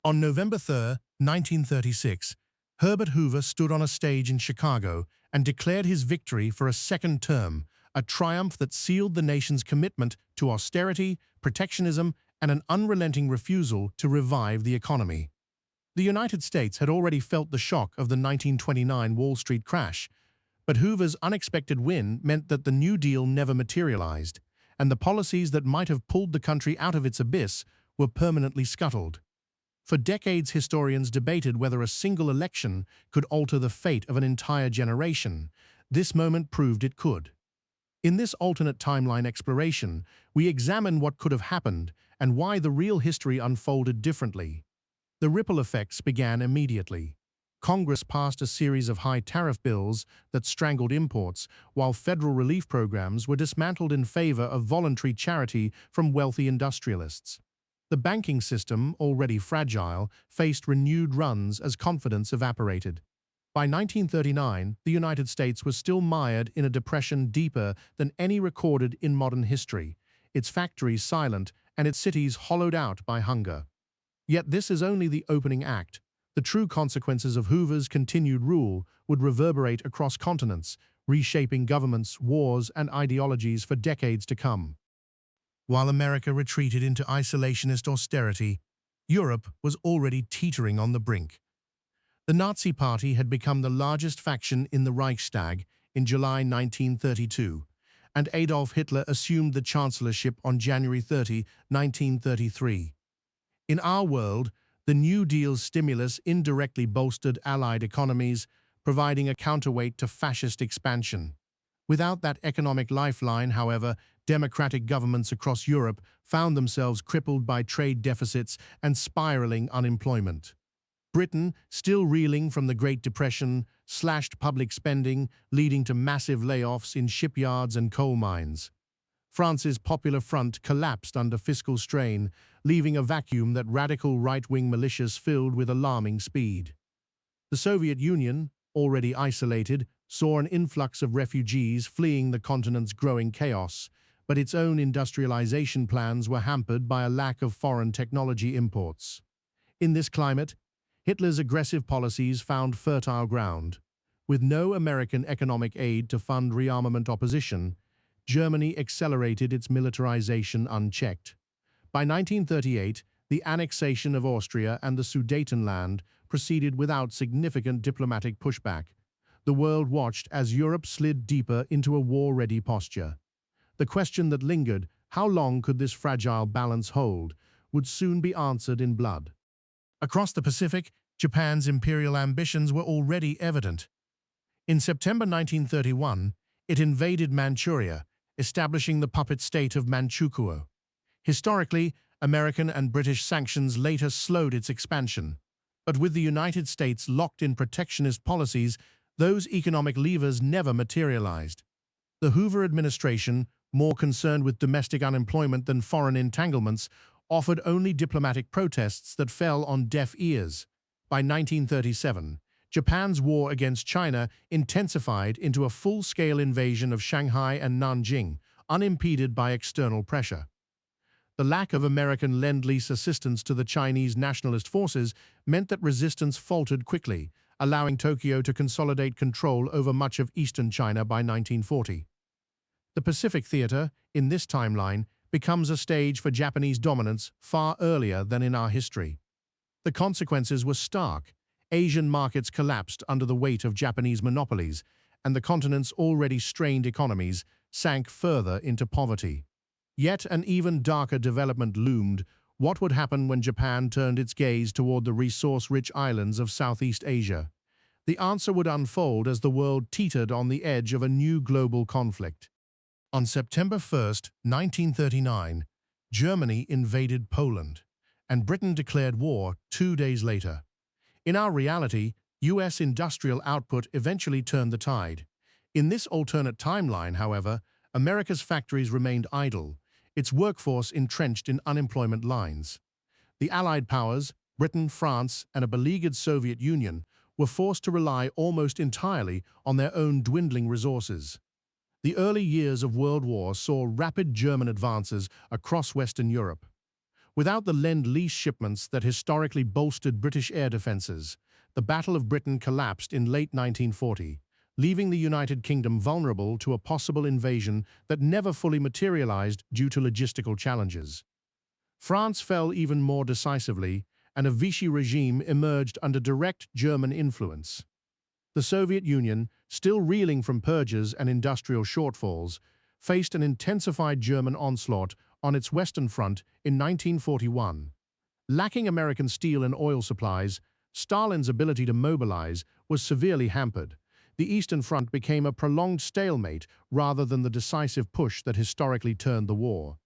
On November 3, 1936, Herbert Hoover stood on a stage in Chicago and declared his victory for a second term, a triumph that sealed the nation's commitment to austerity, protectionism, and an unrelenting refusal to revive the economy. The United States had already felt the shock of the 1929 Wall Street crash, but Hoover's unexpected win meant that the New Deal never materialized, and the policies that might have pulled the country out of its abyss were permanently scuttled. For decades, historians debated whether a single election could alter the fate of an entire generation. This moment proved it could. In this alternate timeline exploration, we examine what could have happened and why the real history unfolded differently. The ripple effects began immediately. Congress passed a series of high tariff bills that strangled imports, while federal relief programs were dismantled in favor of voluntary charity from wealthy industrialists. The banking system, already fragile, faced renewed runs as confidence evaporated. By 1939, the United States was still mired in a depression deeper than any recorded in modern history, its factories silent and its cities hollowed out by hunger. Yet this is only the opening act. The true consequences of Hoover's continued rule would reverberate across continents, reshaping governments, wars, and ideologies for decades to come. While America retreated into isolationist austerity, Europe was already teetering on the brink. The Nazi Party had become the largest faction in the Reichstag in July 1932, and Adolf Hitler assumed the chancellorship on January 30, 1933. In our world, the New Deal's stimulus indirectly bolstered Allied economies, providing a counterweight to fascist expansion. Without that economic lifeline, however, democratic governments across Europe found themselves crippled by trade deficits and spiraling unemployment. Britain, still reeling from the Great Depression, slashed public spending, leading to massive layoffs in shipyards and coal mines. France's Popular Front collapsed under fiscal strain, leaving a vacuum that radical right-wing militias filled with alarming speed. The Soviet Union, already isolated, saw an influx of refugees fleeing the continent's growing chaos, but its own industrialization plans were hampered by a lack of foreign technology imports. In this climate, Hitler's aggressive policies found fertile ground. With no American economic aid to fund rearmament opposition, Germany accelerated its militarization unchecked. By 1938, the annexation of Austria and the Sudetenland proceeded without significant diplomatic pushback. The world watched as Europe slid deeper into a war-ready posture. The question that lingered, how long could this fragile balance hold, would soon be answered in blood. Across the Pacific, Japan's imperial ambitions were already evident. In September 1931, it invaded Manchuria, establishing the puppet state of Manchukuo. Historically, American and British sanctions later slowed its expansion. But with the United States locked in protectionist policies, those economic levers never materialized. The Hoover administration, more concerned with domestic unemployment than foreign entanglements, offered only diplomatic protests that fell on deaf ears. By 1937, Japan's war against China intensified into a full-scale invasion of Shanghai and Nanjing, unimpeded by external pressure. The lack of American Lend-Lease assistance to the Chinese nationalist forces meant that resistance faltered quickly, allowing Tokyo to consolidate control over much of eastern China by 1940. The Pacific Theater, in this timeline, becomes a stage for Japanese dominance far earlier than in our history. The consequences were stark. Asian markets collapsed under the weight of Japanese monopolies, and the continent's already strained economies sank further into poverty. Yet an even darker development loomed. What would happen when Japan turned its gaze toward the resource-rich islands of Southeast Asia? The answer would unfold as the world teetered on the edge of a new global conflict. On September 1, 1939, Germany invaded Poland, and Britain declared war 2 days later. In our reality, U.S. industrial output eventually turned the tide. In this alternate timeline, however, America's factories remained idle, its workforce entrenched in unemployment lines. The Allied powers, Britain, France, and a beleaguered Soviet Union, were forced to rely almost entirely on their own dwindling resources. The early years of World War saw rapid German advances across Western Europe. Without the Lend-Lease shipments that historically bolstered British air defences, the Battle of Britain collapsed in late 1940, leaving the United Kingdom vulnerable to a possible invasion that never fully materialized due to logistical challenges. France fell even more decisively, and a Vichy regime emerged under direct German influence. The Soviet Union, still reeling from purges and industrial shortfalls, faced an intensified German onslaught on its Western Front in 1941. Lacking American steel and oil supplies, Stalin's ability to mobilize was severely hampered. The Eastern Front became a prolonged stalemate rather than the decisive push that historically turned the war.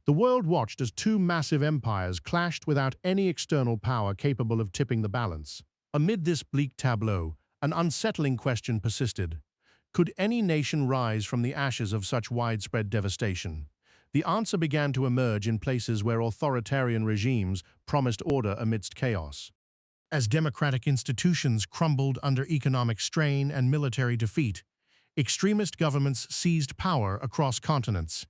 The world watched as two massive empires clashed without any external power capable of tipping the balance. Amid this bleak tableau, an unsettling question persisted. Could any nation rise from the ashes of such widespread devastation? The answer began to emerge in places where authoritarian regimes promised order amidst chaos. As democratic institutions crumbled under economic strain and military defeat, extremist governments seized power across continents.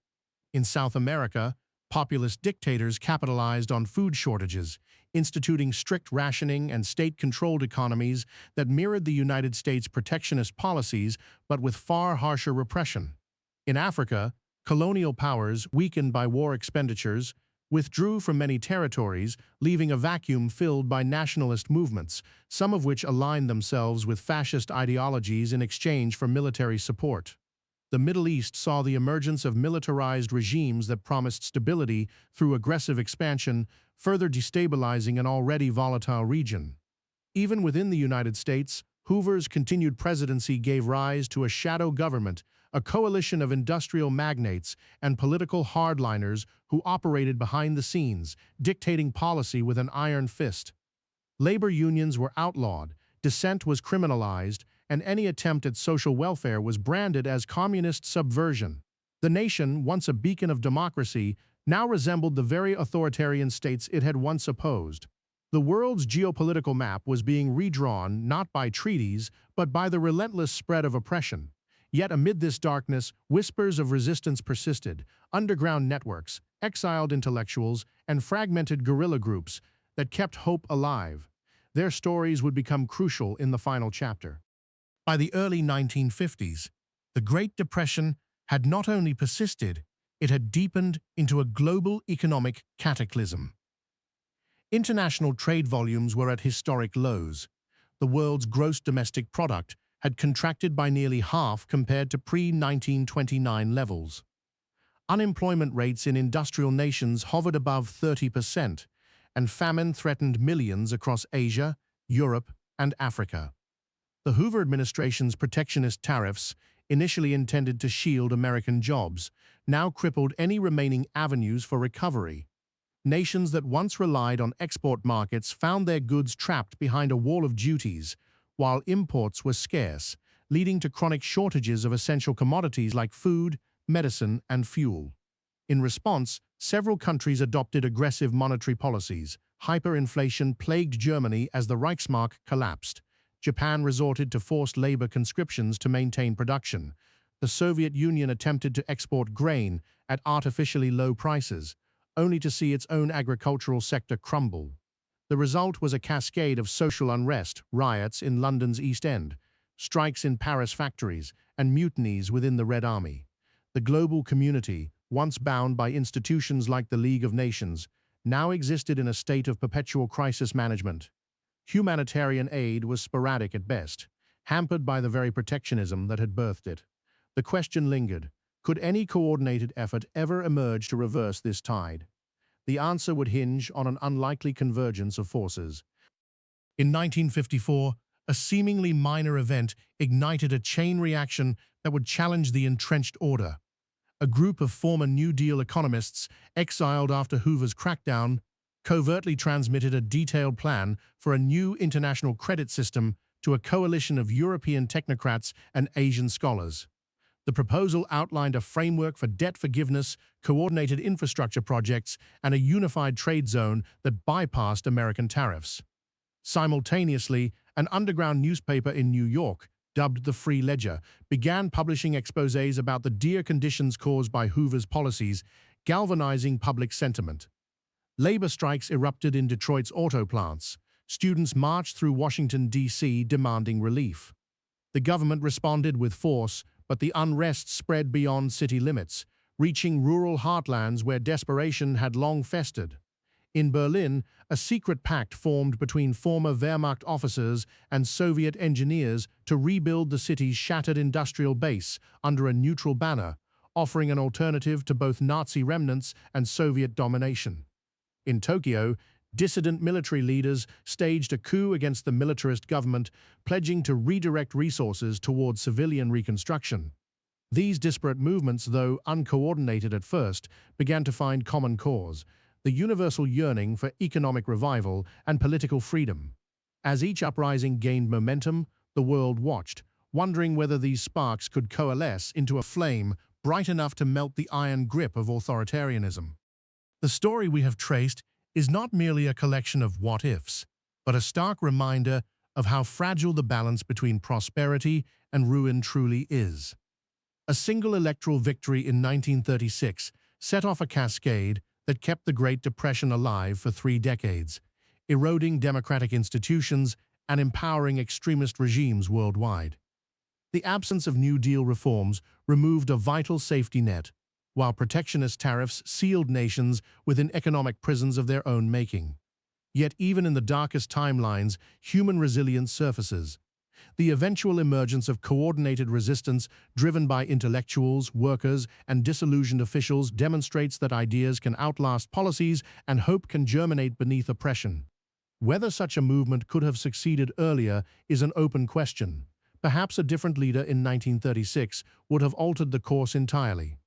In South America, populist dictators capitalized on food shortages, instituting strict rationing and state-controlled economies that mirrored the United States' protectionist policies but with far harsher repression. In Africa, colonial powers, weakened by war expenditures, withdrew from many territories, leaving a vacuum filled by nationalist movements, some of which aligned themselves with fascist ideologies in exchange for military support. The Middle East saw the emergence of militarized regimes that promised stability through aggressive expansion, further destabilizing an already volatile region. Even within the United States, Hoover's continued presidency gave rise to a shadow government, a coalition of industrial magnates and political hardliners who operated behind the scenes, dictating policy with an iron fist. Labor unions were outlawed, dissent was criminalized, and any attempt at social welfare was branded as communist subversion. The nation, once a beacon of democracy, now resembled the very authoritarian states it had once opposed. The world's geopolitical map was being redrawn not by treaties, but by the relentless spread of oppression. Yet amid this darkness, whispers of resistance persisted, underground networks, exiled intellectuals, and fragmented guerrilla groups that kept hope alive. Their stories would become crucial in the final chapter. By the early 1950s, the Great Depression had not only persisted, it had deepened into a global economic cataclysm. International trade volumes were at historic lows. The world's gross domestic product had contracted by nearly half compared to pre-1929 levels. Unemployment rates in industrial nations hovered above 30%, and famine threatened millions across Asia, Europe, and Africa. The Hoover administration's protectionist tariffs, initially intended to shield American jobs, now crippled any remaining avenues for recovery. Nations that once relied on export markets found their goods trapped behind a wall of duties, while imports were scarce, leading to chronic shortages of essential commodities like food, medicine, and fuel. In response, several countries adopted aggressive monetary policies. Hyperinflation plagued Germany as the Reichsmark collapsed. Japan resorted to forced labor conscriptions to maintain production. The Soviet Union attempted to export grain at artificially low prices, only to see its own agricultural sector crumble. The result was a cascade of social unrest, riots in London's East End, strikes in Paris factories, and mutinies within the Red Army. The global community, once bound by institutions like the League of Nations, now existed in a state of perpetual crisis management. Humanitarian aid was sporadic at best, hampered by the very protectionism that had birthed it. The question lingered: could any coordinated effort ever emerge to reverse this tide? The answer would hinge on an unlikely convergence of forces. In 1954, a seemingly minor event ignited a chain reaction that would challenge the entrenched order. A group of former New Deal economists, exiled after Hoover's crackdown, covertly transmitted a detailed plan for a new international credit system to a coalition of European technocrats and Asian scholars. The proposal outlined a framework for debt forgiveness, coordinated infrastructure projects, and a unified trade zone that bypassed American tariffs. Simultaneously, an underground newspaper in New York, dubbed the Free Ledger, began publishing exposés about the dire conditions caused by Hoover's policies, galvanizing public sentiment. Labor strikes erupted in Detroit's auto plants. Students marched through Washington, D.C. demanding relief. The government responded with force, but the unrest spread beyond city limits, reaching rural heartlands where desperation had long festered. In Berlin, a secret pact formed between former Wehrmacht officers and Soviet engineers to rebuild the city's shattered industrial base under a neutral banner, offering an alternative to both Nazi remnants and Soviet domination. In Tokyo, dissident military leaders staged a coup against the militarist government, pledging to redirect resources towards civilian reconstruction. These disparate movements, though uncoordinated at first, began to find common cause: the universal yearning for economic revival and political freedom. As each uprising gained momentum, the world watched, wondering whether these sparks could coalesce into a flame bright enough to melt the iron grip of authoritarianism. The story we have traced is not merely a collection of what-ifs, but a stark reminder of how fragile the balance between prosperity and ruin truly is. A single electoral victory in 1936 set off a cascade that kept the Great Depression alive for 3 decades, eroding democratic institutions and empowering extremist regimes worldwide. The absence of New Deal reforms removed a vital safety net, while protectionist tariffs sealed nations within economic prisons of their own making. Yet even in the darkest timelines, human resilience surfaces. The eventual emergence of coordinated resistance driven by intellectuals, workers, and disillusioned officials demonstrates that ideas can outlast policies and hope can germinate beneath oppression. Whether such a movement could have succeeded earlier is an open question. Perhaps a different leader in 1936 would have altered the course entirely.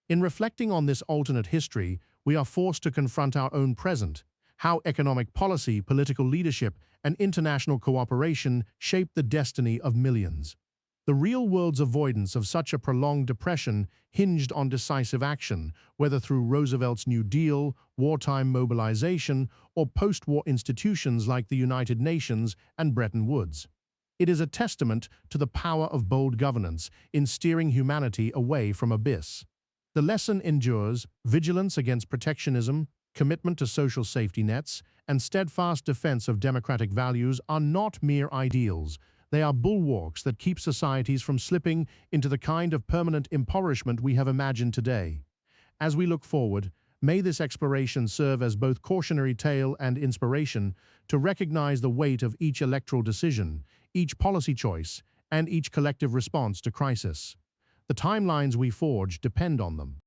In reflecting on this alternate history, we are forced to confront our own present: how economic policy, political leadership, and international cooperation shape the destiny of millions. The real world's avoidance of such a prolonged depression hinged on decisive action, whether through Roosevelt's New Deal, wartime mobilization, or post-war institutions like the United Nations and Bretton Woods. It is a testament to the power of bold governance in steering humanity away from abyss. The lesson endures: vigilance against protectionism, commitment to social safety nets, and steadfast defense of democratic values are not mere ideals. They are bulwarks that keep societies from slipping into the kind of permanent impoverishment we have imagined today. As we look forward, may this exploration serve as both cautionary tale and inspiration to recognize the weight of each electoral decision, each policy choice, and each collective response to crisis. The timelines we forge depend on them.